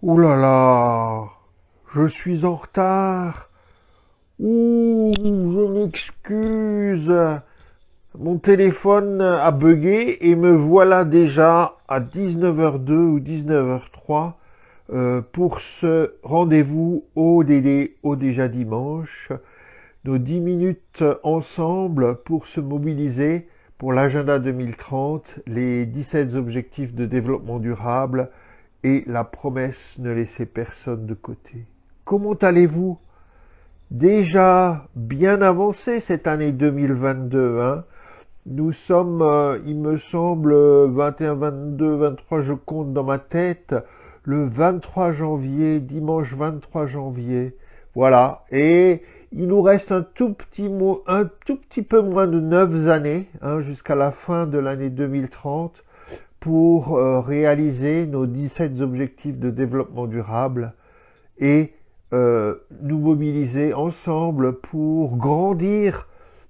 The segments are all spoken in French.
Ouh là là, je suis en retard. Ouh, je m'excuse. Mon téléphone a bugué et me voilà déjà à 19h02 ou 19h03 pour ce rendez-vous ODD, au déjà dimanche. Nos 10 minutes ensemble pour se mobiliser pour l'agenda 2030, les 17 objectifs de développement durable et la promesse ne laisser personne de côté. Comment allez-vous? Déjà bien avancé cette année 2022, hein? Nous sommes, il me semble, 21, 22, 23, je compte dans ma tête, le 23 janvier, dimanche 23 janvier. Voilà. Et il nous reste un tout petit peu moins de 9 années, hein, jusqu'à la fin de l'année 2030, pour réaliser nos 17 objectifs de développement durable et nous mobiliser ensemble pour grandir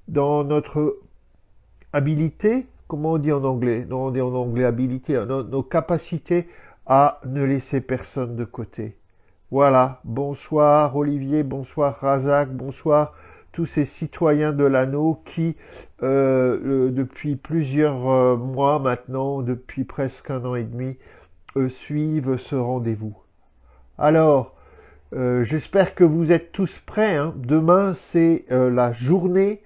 dans notre habilité, comment on dit en anglais? Non, on dit en anglais habilité, nos capacités à ne laisser personne de côté. Voilà, bonsoir Olivier, bonsoir Razak, bonsoir tous ces citoyens de l'anneau qui, depuis plusieurs mois maintenant, depuis presque 1 an et demi, suivent ce rendez-vous. Alors, j'espère que vous êtes tous prêts, hein. Demain, c'est la journée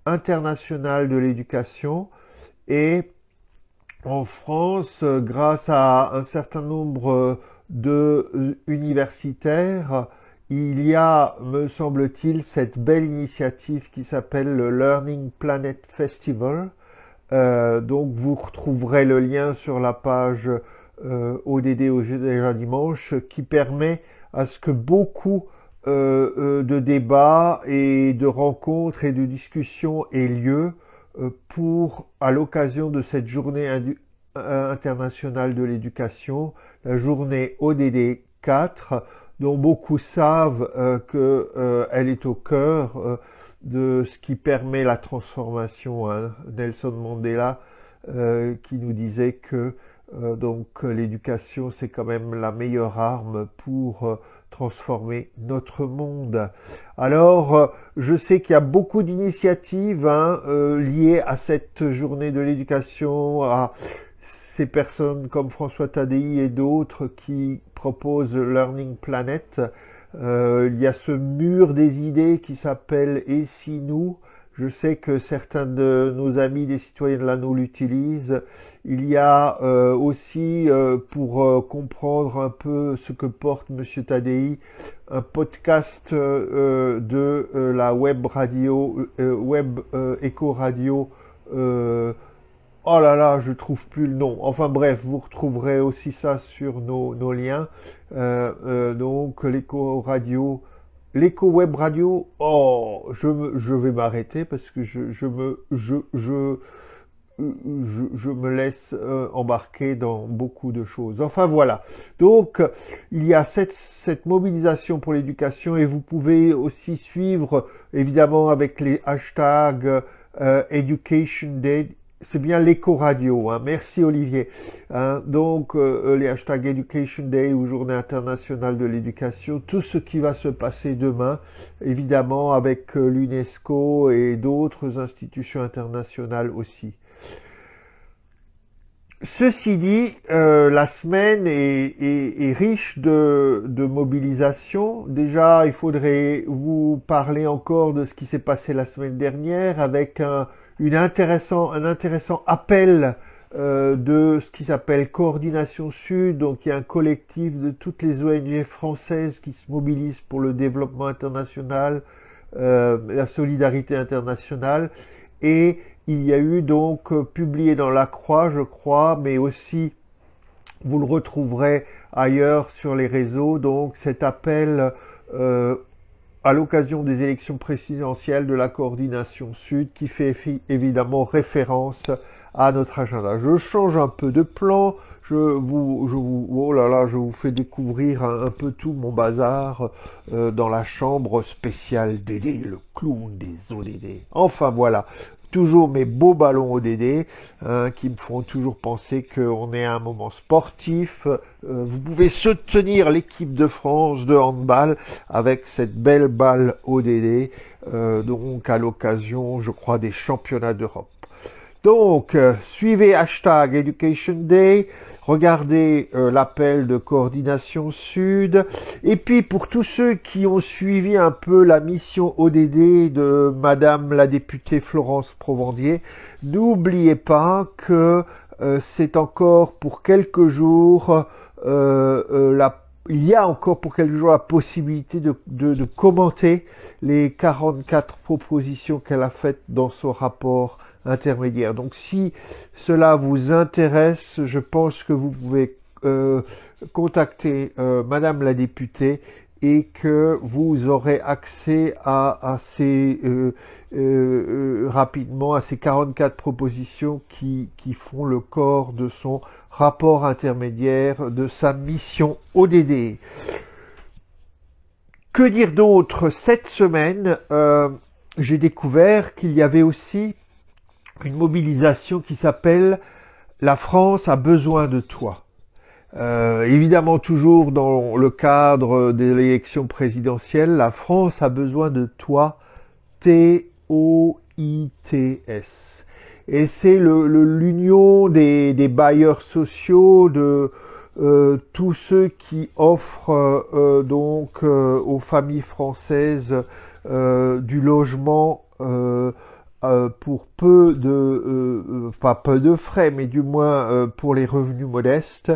internationale de l'éducation et en France, grâce à un certain nombre de universitaires, il y a, me semble-t-il, cette belle initiative qui s'appelle le Learning Planet Festival. Donc vous retrouverez le lien sur la page ODD au déjà dimanche qui permet à ce que beaucoup de débats et de rencontres et de discussions aient lieu pour, à l'occasion de cette journée internationale de l'éducation, la journée ODD 4, dont beaucoup savent qu'elle est au cœur de ce qui permet la transformation, hein. Nelson Mandela qui nous disait que donc l'éducation c'est quand même la meilleure arme pour transformer notre monde. Alors, je sais qu'il y a beaucoup d'initiatives, hein, liées à cette journée de l'éducation, à ces personnes comme François Tadei et d'autres qui proposent Learning Planet. Il y a ce mur des idées qui s'appelle « Et si nous ?» Je sais que certains de nos amis des citoyens de l'anneau l'utilisent. Il y a aussi, pour comprendre un peu ce que porte Monsieur Tadei, un podcast de la web radio, Eco Radio. Oh là là, je trouve plus le nom. Enfin bref, vous retrouverez aussi ça sur nos liens. Donc l'Eco Radio. L'éco web radio, oh, je vais m'arrêter parce que je me laisse embarquer dans beaucoup de choses. Enfin voilà. Donc il y a cette mobilisation pour l'éducation et vous pouvez aussi suivre évidemment avec les hashtags Education Day. C'est bien l'éco-radio, hein. Merci Olivier. Hein. Donc les hashtags Education Day ou Journée internationale de l'éducation, tout ce qui va se passer demain, évidemment avec l'UNESCO et d'autres institutions internationales aussi. Ceci dit, la semaine est riche de mobilisation. Déjà, il faudrait vous parler encore de ce qui s'est passé la semaine dernière avec un intéressant appel de ce qui s'appelle Coordination Sud, donc il y a un collectif de toutes les ONG françaises qui se mobilisent pour le développement international, la solidarité internationale, et il y a eu donc publié dans La Croix, je crois, mais aussi vous le retrouverez ailleurs sur les réseaux, donc cet appel à l'occasion des élections présidentielles de la Coordination Sud qui fait évidemment référence à notre agenda. Je change un peu de plan, oh là là, je vous fais découvrir un peu tout mon bazar dans la chambre spéciale Dédé, le clown des ODD. Enfin voilà, toujours mes beaux ballons ODD qui me font toujours penser qu'on est à un moment sportif. Vous pouvez soutenir l'équipe de France de handball avec cette belle balle ODD, donc à l'occasion, je crois, des championnats d'Europe. Donc, suivez hashtag Education Day, regardez l'appel de coordination Sud, et puis pour tous ceux qui ont suivi un peu la mission ODD de Madame la députée Florence Provandier, n'oubliez pas que c'est encore pour quelques jours, il y a encore pour quelques jours la possibilité de commenter les 44 propositions qu'elle a faites dans son rapport intermédiaire. Donc si cela vous intéresse, je pense que vous pouvez contacter Madame la députée et que vous aurez accès à ces rapidement à ces 44 propositions qui font le corps de son rapport intermédiaire de sa mission ODD. Que dire d'autre? Cette semaine, j'ai découvert qu'il y avait aussi une mobilisation qui s'appelle « La France a besoin de toi ». Évidemment, toujours dans le cadre de l'élection présidentielle, la France a besoin de toi, T-O-I-T-S. Et c'est l'union des bailleurs sociaux, de tous ceux qui offrent donc aux familles françaises du logement pour peu de, pas peu de frais, mais du moins pour les revenus modestes,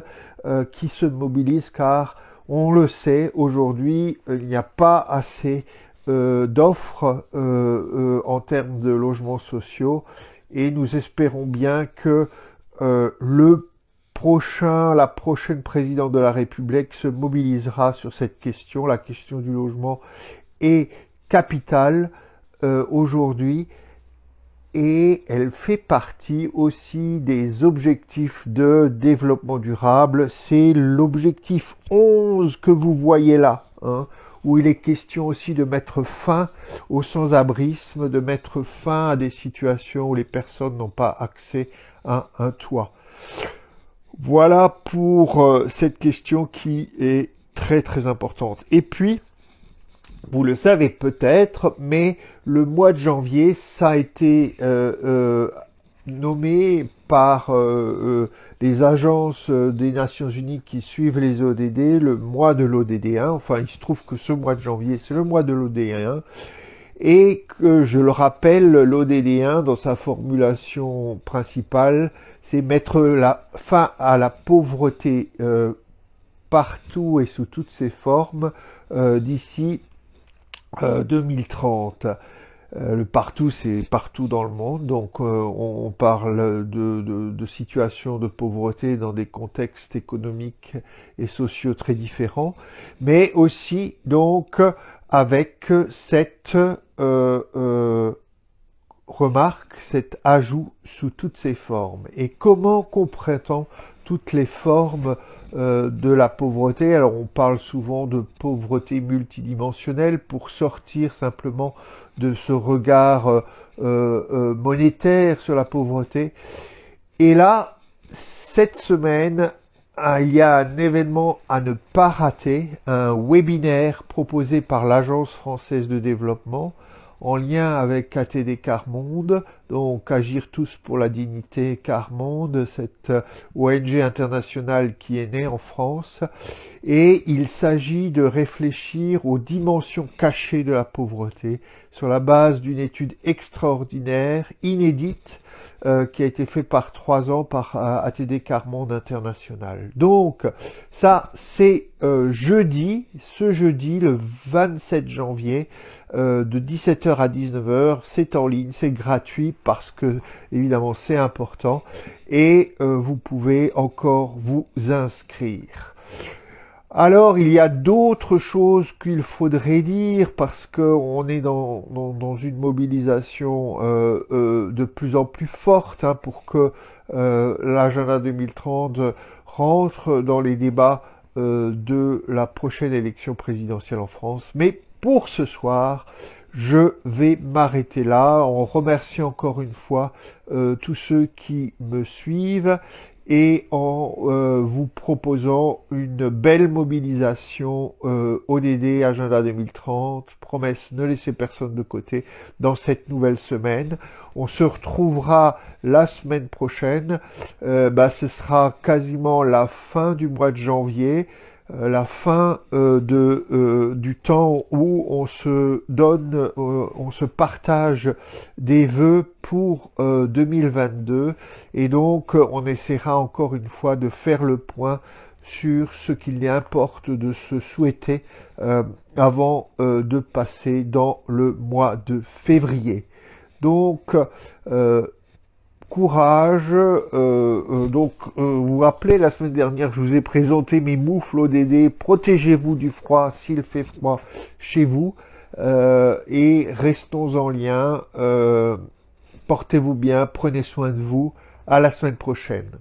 qui se mobilisent car on le sait, aujourd'hui, il n'y a pas assez d'offres en termes de logements sociaux et nous espérons bien que la prochaine présidente de la République se mobilisera sur cette question. La question du logement est capitale aujourd'hui. Et elle fait partie aussi des objectifs de développement durable. C'est l'objectif 11 que vous voyez là, où il est question aussi de mettre fin au sans-abrisme, de mettre fin à des situations où les personnes n'ont pas accès à un toit. Voilà pour cette question qui est très très importante. Et puis, vous le savez peut-être, mais le mois de janvier, ça a été nommé par les agences des Nations Unies qui suivent les ODD, le mois de l'ODD1. Enfin, il se trouve que ce mois de janvier, c'est le mois de l'ODD1. Et que, je le rappelle, l'ODD1, dans sa formulation principale, c'est mettre la fin à la pauvreté partout et sous toutes ses formes d'ici 2030. Le partout, c'est partout dans le monde, donc on parle de situations de pauvreté dans des contextes économiques et sociaux très différents, mais aussi donc avec cette remarque, cet ajout sous toutes ses formes. Et comment comprend-on toutes les formes de la pauvreté? Alors on parle souvent de pauvreté multidimensionnelle pour sortir simplement de ce regard monétaire sur la pauvreté. Et là, cette semaine, il y a un événement à ne pas rater, un webinaire proposé par l'Agence française de développement en lien avec ATD Quart Monde, donc Agir tous pour la dignité Quart Monde, cette ONG internationale qui est née en France. Et il s'agit de réfléchir aux dimensions cachées de la pauvreté sur la base d'une étude extraordinaire, inédite, qui a été faite par 3 ans par ATD Quart Monde International. Donc, ça, c'est jeudi, ce jeudi, le 27 janvier, de 17h à 19h, c'est en ligne, c'est gratuit parce que, évidemment, c'est important et vous pouvez encore vous inscrire. Alors, il y a d'autres choses qu'il faudrait dire parce qu'on est dans une mobilisation de plus en plus forte pour que l'agenda 2030 rentre dans les débats de la prochaine élection présidentielle en France. Mais pour ce soir, Je vais m'arrêter là en remerciant encore une fois tous ceux qui me suivent et en vous proposant une belle mobilisation ODD Agenda 2030, promesse ne laisser personne de côté dans cette nouvelle semaine. On se retrouvera la semaine prochaine, ce sera quasiment la fin du mois de janvier, la fin du temps où on se donne, on se partage des vœux pour 2022 et donc on essaiera encore une fois de faire le point sur ce qu'il importe de se souhaiter avant de passer dans le mois de février. Donc courage. Vous vous rappelez, la semaine dernière, je vous ai présenté mes moufles ODD. Protégez-vous du froid s'il fait froid chez vous. Et restons en lien. Portez-vous bien, prenez soin de vous. À la semaine prochaine.